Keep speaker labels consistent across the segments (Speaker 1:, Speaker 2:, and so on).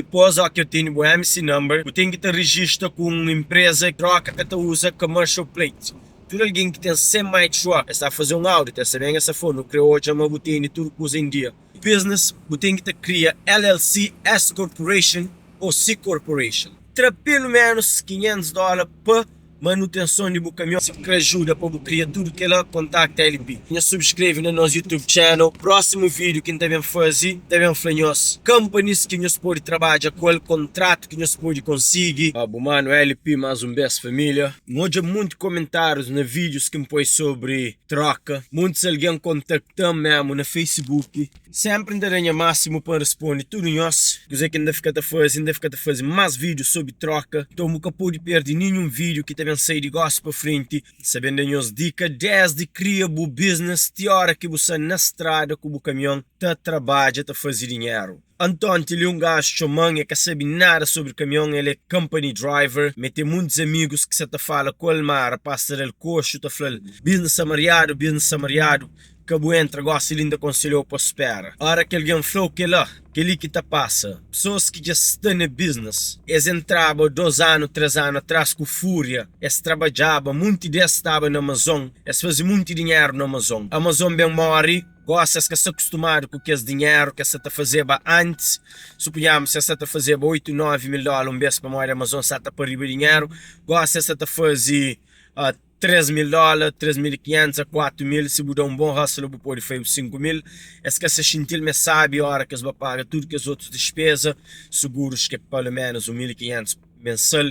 Speaker 1: Depois, ó, que eu tenho o MC number, eu tenho que te registrar com uma empresa que troca que usa commercial plate. Tudo alguém que tem semi-truck está a fazer um audit, essa bem essa foi, não criou hoje uma botine tudo que usa em dia. Business, eu tenho que te criar LLC, S Corporation ou C Corporation. Terá pelo menos $500 por manutenção de caminhão, se que ajuda para criar tudo que ela contacta a LB. Subscreve no nosso YouTube channel. Próximo vídeo que devem fazer, devem falar companies que nós podemos trabalhar, qual contrato que nós podemos conseguir. Mano, LP mais um best família. Hoje muitos comentários nos vídeos que me põe sobre troca. Muitos alguém contactam mesmo no Facebook. Sempre ainda máximo para responder tudo nós. Dizer que ainda fica a fazer mais vídeos sobre troca. Então nunca pude perder nenhum vídeo que também sai de gosto para frente. Sabendo as dicas 10 de criar o business. De hora que você na estrada com o caminhão, tá trabalha, tá fazer dinheiro. Então, ele é um gajo chamando que sabe nada sobre caminhão, ele é company driver, mas tem muitos amigos que você tá fala com ele, mas passa ele coxo, tá falando business samariado, que o entra, gosta ele ainda aconselhou para espera. A hora que alguém falou que lá, que ali que tá passa, pessoas que já estão no business, eles entravam 2 anos, 3 anos atrás com fúria, eles trabalhavam, muitos deles estavam na Amazon, eles faziam muito dinheiro na Amazon. A Amazon bem morre, gosta de se acostumar com esse dinheiro que você está fazendo antes. Suponhamos que você está fazendo 8, 9 mil dólares um mês para morar na Amazon, você está para riba dinheiro, gosta de fazer 3 mil dólares, 3.500 a 4 mil, se mudar um bom hustle, você pode fazer 5 mil. É que você sentir mais sabe a hora que você vai pagar tudo que as outras despesas, seguros que é pelo menos 1.500 mensal,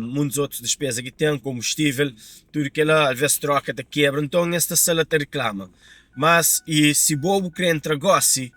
Speaker 1: muitas outras despesas que tem, combustível, tudo que ela às vezes troca te quebra, então esta sala te reclama. Mas, e se bobo quer entrar negócio,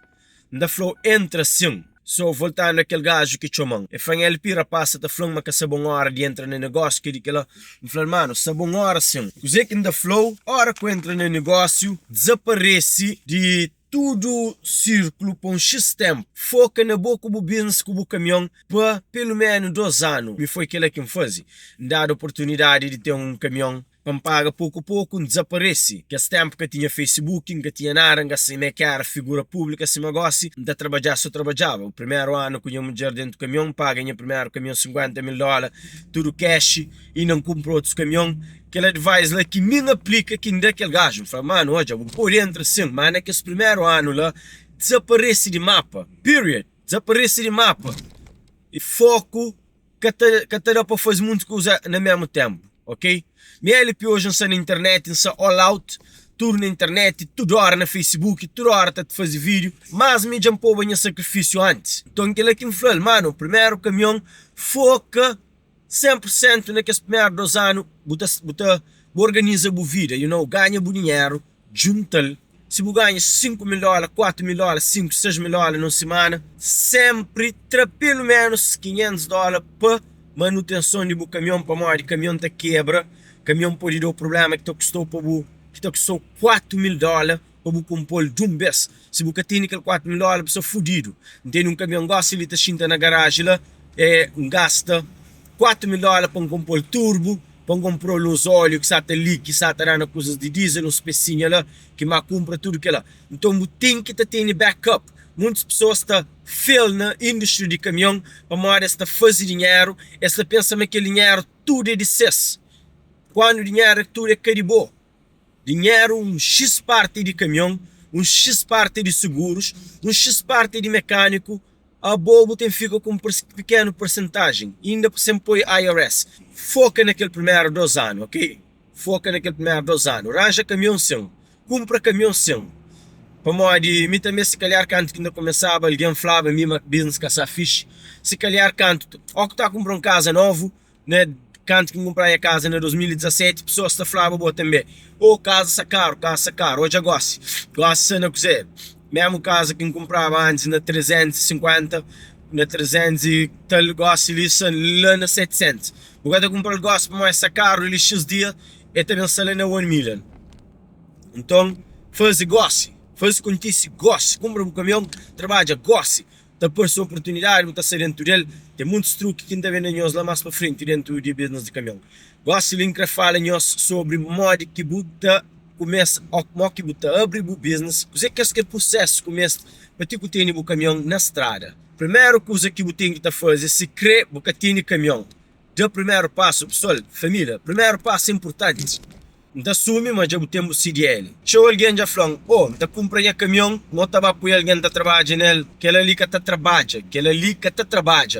Speaker 1: ainda falou entra sim. So, voltando àquele gajo que chamam. E foi ele pira passa da flor, mas que essa boa hora de entrar no negócio, que diz ela, fala, mano, essa boa hora sim. O Zé que ainda falou, hora que entra no negócio, desaparece de tudo círculo por um X tempo. Foca na boca do business com o caminhão por pelo menos 2 anos. E foi aquilo que me faz. Dada a oportunidade de ter um caminhão, me paga pouco a pouco, desaparece. Que esse tempo que tinha Facebook, que tinha nada, que assim, que era figura pública, esse negócio, de trabalhar, só trabalhava. O primeiro ano que eu me dentro do caminhão, paga o primeiro caminhão 50 mil dólares, tudo cash, e não comprou outros caminhão. Aquele advice lá que me aplica aqui daquele gajo. Fala, mano, hoje eu vou pôr entre sim, mano, é que esse primeiro ano lá, desaparece de mapa. Period. Desaparece de mapa. E foco, que dá para fazer muita coisa no mesmo tempo. Ok? Minha LP hoje está na internet, está all out, tudo na internet, toda hora na Facebook, toda hora está a fazer vídeo, mas me já um pouco de sacrifício antes. Então aquele que me falou, mano, o primeiro caminhão foca 100% naqueles primeiros 2 anos, você organiza a vida, ganha o dinheiro, junta-lhe. Se você ganha 5 mil dólares, 4 mil dólares, 5, 6 mil dólares na semana, sempre terá pelo menos 500 dólares para manutenção de caminhão, para morar de caminhão te quebra, caminhão pode dar o problema que custou para você, que custou 4 mil dólares para você compor de um mês. Se você tem aquele 4 mil dólares, você é fudido. Tem um caminhão gosta, ele está na garagem lá, gasta 4 mil dólares para compor turbo, para comprar os óleos que está ali, que está dando coisas de diesel, uns pecinhos lá, que mais compra tudo que lá. Então você tem que ter backup. Muitas pessoas estão fail na indústria de caminhão, para morar esta fazer dinheiro, esta pensa que aquele dinheiro tudo é de cesse. Quando o dinheiro tudo é caribou. Dinheiro, um X parte de caminhão, um X parte de seguros, um X parte de mecânico, a bobo tem fica com pequena porcentagem, ainda sempre põe IRS. Foca naquele primeiro 2 anos, ok? Foca naquele primeiro 2 anos. Arranja caminhão sim, compra caminhão sim. Para modo de mim também, se calhar, canto que ainda começava, alguém falava, mesmo business que essa fixe, se calhar, canto, ou que está a comprar uma casa novo, né? Canto que comprei a casa em 2017, pessoas estão falando boa também. Ou casa caro, hoje eu gosto não quiser. Mesmo casa que comprava antes na 350, na 300 e tal, gosto ali, lá na 700. Agora eu comprei o gosto para mais caro, ali X dia, e também sale na 1 million. Então, faz gosto. Faz com isso, goste, compra um caminhão, trabalha, goste, está por sua oportunidade, está sair dentro dele, tem muitos truques que ainda vem nós lá mais para frente dentro do business de caminhão. Gosto de link fala nós sobre modo que buta começa, ou que buta abre o business, você quer que o processo começa para ter que ter o caminhão na estrada. primeira coisa que você tem que fazer, se crê, você tem caminhão. O primeiro passo, pessoal, família, primeiro passo importante. Não assume, mas já temos CDL. Se alguém já falou, não compra caminhão, não está para alguém que trabalha nele, que ele ali que está trabalha,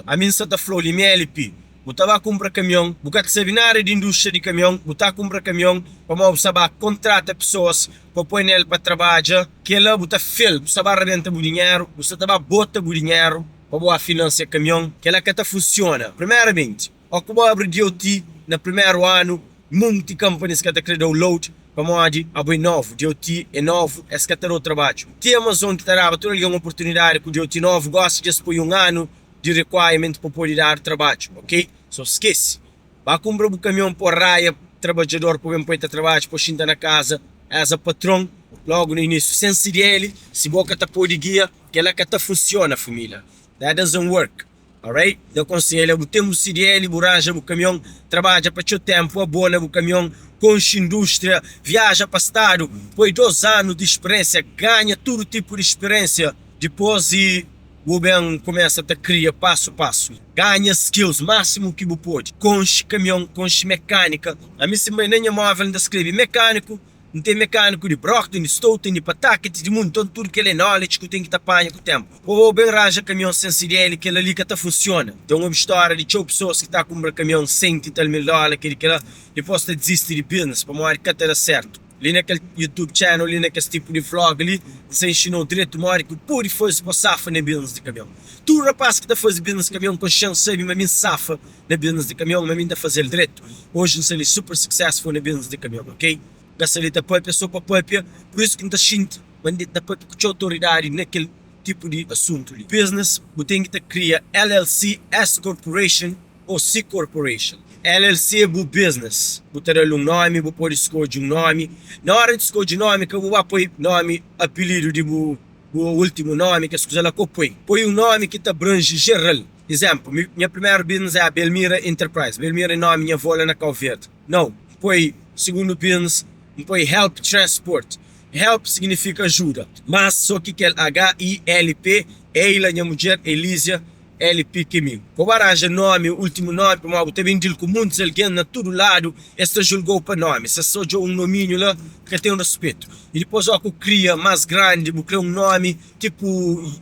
Speaker 1: A mim só está falando, ele é LP. Você vai comprar caminhão, você sabe nada de indústria de caminhão, você compra caminhão, para você vai contratar pessoas para pôr nele para trabalhar, que ele você fez, você vai arrebentar o dinheiro, você vai botar o dinheiro para financiar caminhão, que ela que funciona. Primeiramente, o abre DOT no primeiro ano, muitas companhias que estão load, como a boi novo, DOT é novo, é que está no trabalho. Tem Amazon que está toda uma oportunidade com o DOT novo, gosta de expor ano de requirement para poder dar trabalho, ok? Só esquece. Vai comprar um caminhão por raia, trabalhador para vir para trabalho, para sentar na casa, as a patrão, logo no início, sem CDL, se boca está por guia, que ela que funciona, família. That doesn't work. Alright? Eu aconselho, temos CDL, borracha, o caminhão, trabalha para o seu tempo, abona o caminhão, concha indústria, viaja para o estado, depois 2 anos de experiência, ganha todo tipo de experiência, depois o governo começa a criar passo a passo, ganha skills, máximo que você pode, concha caminhão, concha mecânica, a mim se nem é móvel, ainda escreve mecânico, não tem mecânico de Brockton, de Stoughton, de Pawtucket, de mundo, então tudo que ele é knowledge que tem que apanhar com o tempo. Ou bem raja caminhão sem CDL, que ele ali que funciona. Então uma história de pessoas que estão a comprar caminhão $100 e tal mil, que ela depois está desistir de business, para mostrar que está certo. Ali naquele YouTube channel, ali naquele tipo de vlog ali, se ensinou direito, mostra que pode fazer para safa na business de caminhão. Tu rapaz que está fazendo business de caminhão com chance, sabe, mas me safa na business de caminhão, mas me ainda fazer direito. Hoje não sei, super successful na business de caminhão, ok? Gasolina própria, sopa própria, por isso que não está sinto, mas não está própria com autoridade naquele tipo de assunto. Business, você tem que criar LLC, S Corporation ou C Corporation. LLC é o business. Você tem um nome, você pode escolher um nome. Na hora de escolher nome, que você vai pôr nome, apelido de o último nome, que escusa lá que põe. Põe um nome que abrange geral. Exemplo, minha primeira business é a Belmira Enterprise. Belmira é nome, minha avó na Cal Verde. Não, põe segundo business, põe Help Transport. Help significa ajuda, mas só que é H-I-L-P, ela, minha mulher, Elísia, LP comigo. Por barragem nome, último nome, para eu também digo com muitos alguém na todo lado, esta julgou para nome, se só um nomínio lá, que tem um respeito. E depois eu cria mais grande, eu crio um nome tipo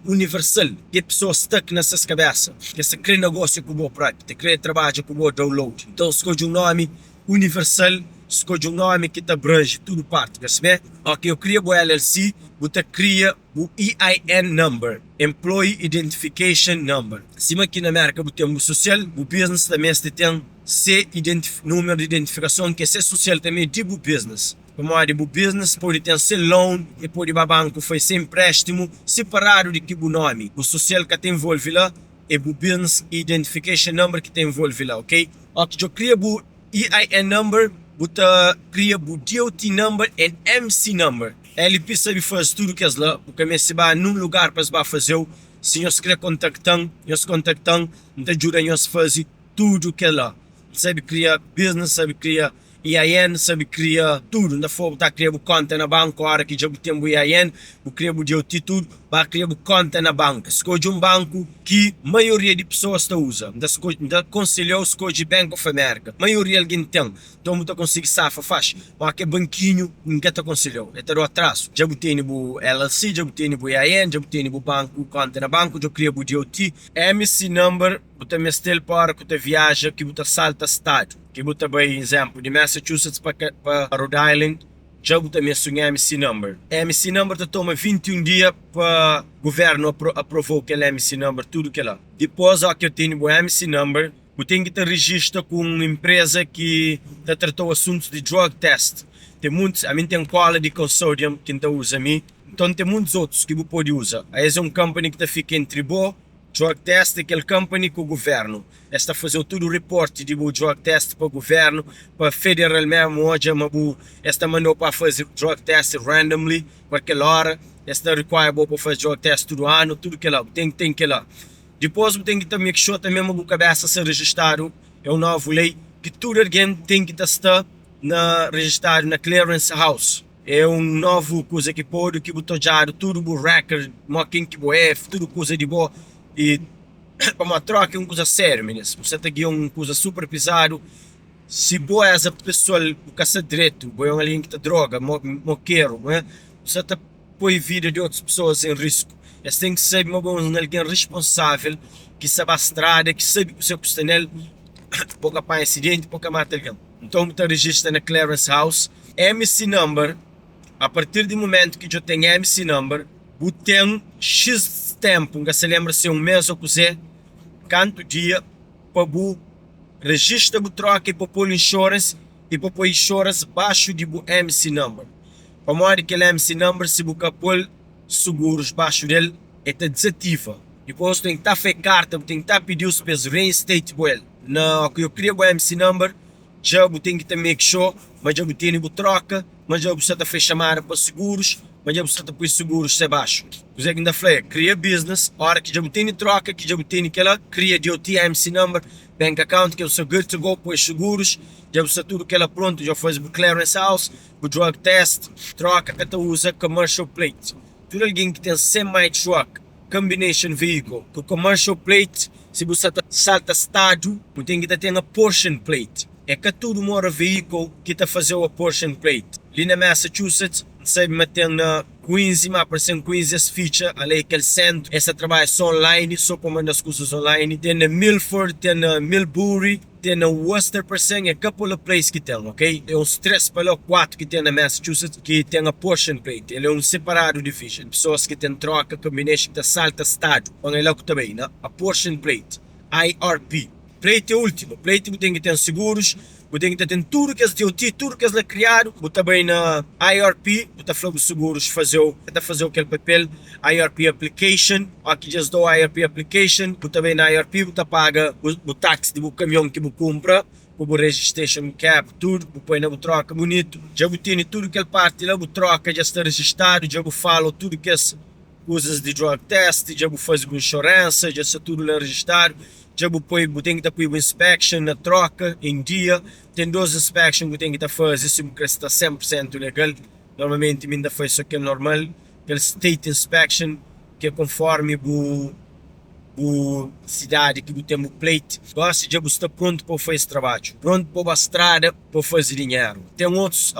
Speaker 1: universal, que a pessoa stuck nessas cabeças, que se cria negócio com o próprio, que cria trabalho com o download. Então escolhe um nome universal, escolhe um nome que te abrange tudo parte, percebe? Ok, eu crio o LLC, você cria o EIN number, Employee Identification Number. Cima aqui na América, você tem o social, o business também tem número de identificação, que é social também tipo business. Como é o business, pode ter seu loan, e pode ir para o banco, foi sem empréstimo, separado de que o nome. O social que te envolve lá, é o business identification number que te envolve lá, ok? Ok, eu crio o EIN number, você cria o DOT number e MC number. LP sabe fazer tudo que é lá, porque se vai num lugar para fazer, se nós queremos contactar, não te ajuda a fazer tudo que é lá. Sabe criar business, sabe criar EIN, sabe criar tudo. Não for botar criar conta na banco, agora que já temos o EIN, criar o DOT tudo, vai criar conta na banca. Escolhe um banco que a maioria de pessoas está usa. Não aconselhou escolhe Bank of America. A maioria alguém tem. Então não consegue safa faz. Mas que banquinho, ninguém te aconselhou. É o atraso. Já tem o LLC, já tem o EIN, já tem o banco, conta na banco, já cria o DOT. MC number, você me estel para que você viaja, que você salta estado. Que você vai, exemplo, de Massachusetts para Rhode Island, já você me MC number. MC number te toma 21 dias para o governo aprovar aquele MC number, tudo que é lá. Depois, ó, que eu tenho o MC number, eu tenho que te registrar com uma empresa que tratou assuntos de drug test. Tem muitos, a mim tem Quality Consortium que não usa a mim, então tem muitos outros que você pode usar. Aí é uma company que fica entre boa, drug test é aquele company com o governo. Esta fazendo tudo o reporte de drug test para o governo, para o federal mesmo, hoje, esta mandou para fazer drug test randomly, para aquela hora, esta require para fazer drug test todo ano, tudo que lá, tem que lá. Depois tem que também que também a cabeça ser registrado, é uma nova lei, que tudo alguém tem que estar registrado na clearance house. É um novo coisa que pode, que botou já tudo o record, quem que é, tudo coisa de boa. E para uma troca é uma coisa séria, meninas. Você tem que uma coisa super pesado. Se boa essa pessoa o caça direito, boa alguém que está droga, moqueiro, né? Você está põe a vida de outras pessoas em risco. Você tem que ser alguém responsável, que sabe a estrada, que sabe que o seu custa nele, pouca para acidente, pouca mata alguém. Então, você registra na clearance house, MC number. A partir do momento que eu tenho MC number, eu tenho X tempo, que se lembra se mês ou coisa, quanto dia, para o registro o troca para pôr insurance e para pôr insurance baixo de o MC number. Para modo que o MC number, se você pôr seguros baixo dele, é desativa. Depois tem que estar carta, tem que estar pedir os pesos reinstate para ele. Na que eu crio o MC number, já eu tenho que ter make sure, mas já eu tenho troca, mas já eu preciso fazer chamada para seguros, mas já eu preciso pôr seguros se baixo. Você ainda falei, cria business, a hora que já eu tenho troca, que já eu tenho aquela, cria DOT, MC number, bank account, que eu sou good to go, põe seguros, já você tudo que ela pronto, já faz o clearance house, o drug test, troca que tu usa commercial plate. Tudo alguém que tem semi-truck, combination vehicle, com commercial plate, se você salta estado, você tem que ter uma portion plate. É que tudo mora veículo que está fazendo a portion plate. Ali na Massachusetts, sabe, mas tem na Queens, mas aparece em Queens essa feature, ali aquele centro, essa trabalha só online, só para mandar as coisas online. Tem na Milford, tem na Millbury, tem na Worcester, aparece é couple of places que tem, ok? É uns 3 para 4 que tem na Massachusetts, que tem a portion plate. Ele é um separado division. Pessoas que têm troca, combination, que salta estado. Olha lá que também, né? A portion plate, IRP. Plate é o último. Plate tem que ter seguros, tem que ter tudo que é DOT, tudo que é criado. Também na IRP, está falando de seguros, fazer aquele papel, IRP application. Aqui já dou a IRP application. Também na IRP, você paga o táxi do caminhão que você compra, o registration cap, tudo, põe na troca bonito. Já tem tudo que é parte lá, troca já está registrado, já falo tudo que é coisas de drug test, já faz a insurance, já está tudo lá registrado. Já tem que pôr inspection na troca em dia. Tem 2 inspections que tem que fazer, se você está 100% legal. Normalmente ainda faz isso que é normal. Aquele state inspection que é conforme a cidade que você tem o plate. Então, já está pronto para fazer esse trabalho. Pronto para a estrada, para fazer dinheiro. Tem outros,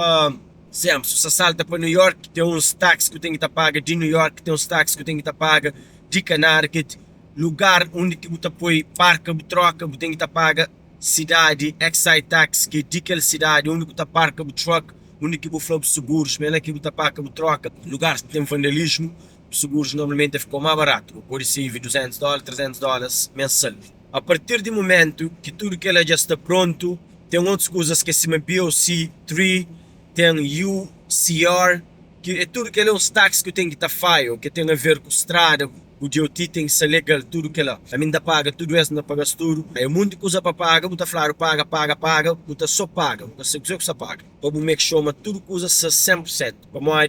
Speaker 1: sempre, se você salta para New York, tem uns táxis que tem que pagar de New York, tem uns táxis que tem que pagar de Connecticut. Lugar onde que você põe parca, troca, você tem que pagar cidade, excise tax, que é de aquela cidade onde você parca o truck, onde que você fala seguros, mas é que você paga o troca. Lugares que tem vandalismo, seguros normalmente ficam mais barato, pode ser $200, $300 mensal. A partir do momento que tudo que ela já está pronto, tem outras coisas que se chama BOC 3, tem UCR, que é tudo que é uns taxas que tem que estar file, que tem a ver com estrada. O DOT tem que ser legal, tudo que lá. A minha paga, tudo isso não paga tudo. Aí muita coisa para pagar, você fala, paga, você só paga, você só paga. Para make sure que tudo coisa 100%. Para modo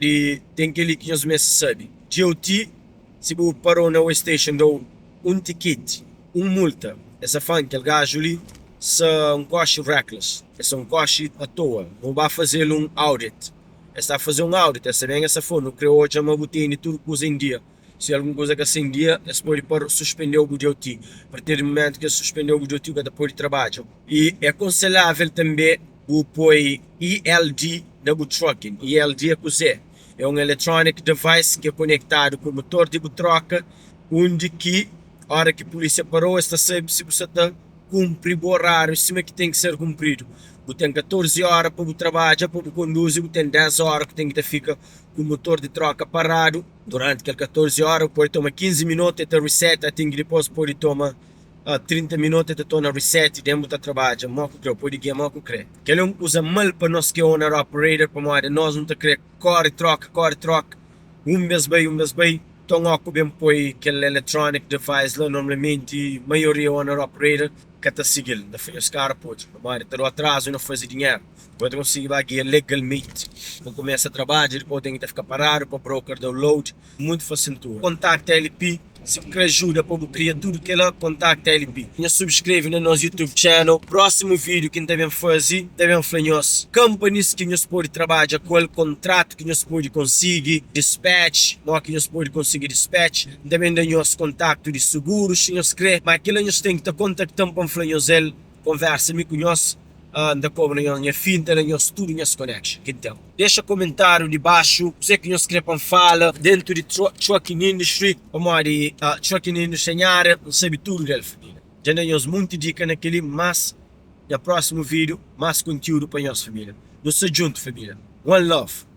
Speaker 1: tem aquele que nós mesmos sabem. DOT, se você parou na station, deu um ticket, multa. Essa fã que ele gajo ali, é um coche reckless. É um coche à toa. Não vai fazer um audit. Está a fazer um audit, essa vem essa fã, não criou já uma botina e tudo coisa em dia. Se alguma coisa que assim dia, eles podem suspender o DOT. A partir do momento que suspendeu o DOT, cada pode trabalhar. E é aconselhável também o pôr ELD no trucking. ELD é coisa. É um electronic device que é conectado com o motor de troca, onde que, a hora que a polícia parou, está sempre se você está cumprir o horário, em cima que tem que ser cumprido. Você tem 14 horas para trabalhar, para conduzir, você tem 10 horas que tem que ficar com o motor de troca parado. Durante aquelas 14 horas, pode tomar 15 minutos até reset, até depois pode tomar 30 minutos até tornar reset e dentro da trabalho. Pode guiar mal com o crédito. Que ele usa mal para nós que é owner operator, para nós não querer corre troca. Um mês bem. Então, bem põe aquele electronic device lá, normalmente, a maioria owner operator, que está seguindo. Os caras podem, mas está atraso e não faz dinheiro. Pode conseguir guiar legalmente. Quando começa a trabalhar, depois tem que ficar parado para o broker download. Muito fácil. Contacta a LP, Se quer ajuda para criar tudo que ela, contacta a LP. E subscreve no nosso YouTube channel. Próximo vídeo que devemos fazer, devemos falar nós companies que nós podemos trabalhar, qual contrato que nós podemos conseguir, dispatch, nós que nós podemos conseguir dispatch, também da nosso contato de seguros, que nós queremos, mas aquilo nós temos que contactar para falar nós, conversa com nós, da como na finta, na nosso tudo, nosso connection. Então, deixa comentário de baixo, você que nós queremos falar dentro de trucking industry, como a de trucking industry, não sabe tudo dela, família. Já temos muita dica naquele, mas no próximo vídeo, mais conteúdo para nossa família. Nós somos juntos, família. One love.